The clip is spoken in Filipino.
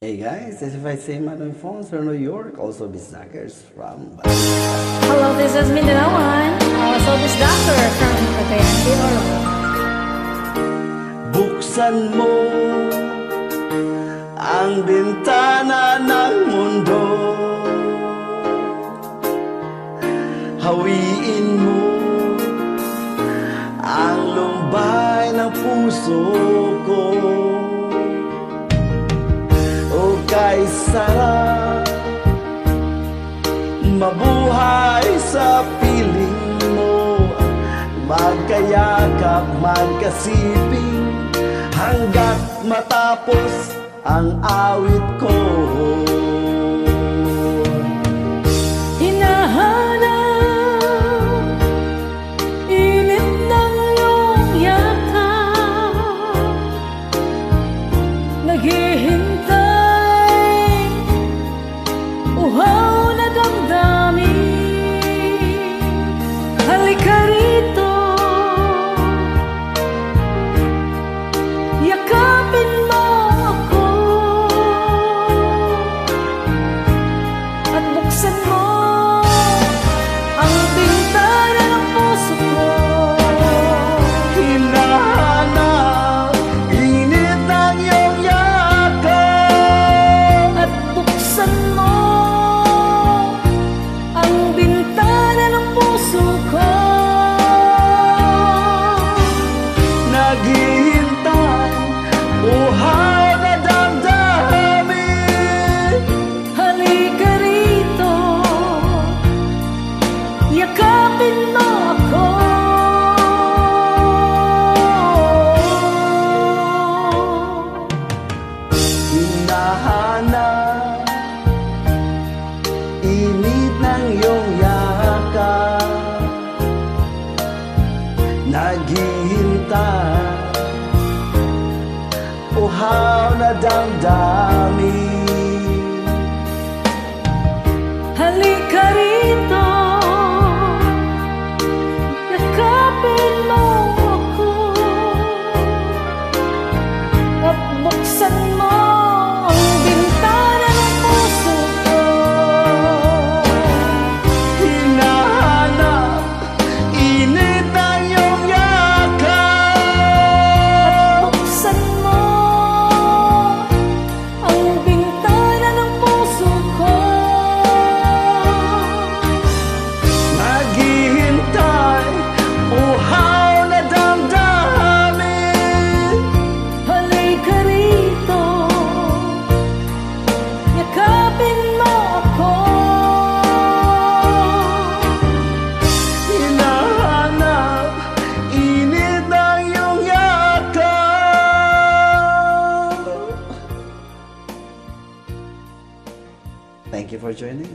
Hey guys, this is Faisal Alfonso from New York, also Bisakers from Hello, this is Mindanawan, also this doctor from Cagayan de Oro. Buksan mo ang bintana ng mundo, hawiin mo ang lumbay ng puso ko. O kay sarap mabuhay sa piling mo, magkayakap, magkasiping hanggat matapos ang awit ko. Hinahanap init ng iyong yakap, naghihintay uhaw na damdamin. Halika rito, yakapin mo ako at buksan mo ang bintana ng puso ko. Hinahanap init ng iyong yakap At buksan mo ang bintana ng puso ko. naghihintay, uhaw na damdamin. Halika rito, yakapin mo ako. Hinahanap init ng iyong yakap, naghihintay, uhaw na damdamin. Halika rito, yakapin mo ako at buksan mo ang bintana ng puso ko. Hinahanap init ng iyong yakap, Buksan mo ang bintana ng puso ko. naghihintay, uhaw na damdamin. Halika rito, yakapin mo ako. Hinahanap init ng iyong yakap. Thank you for joining.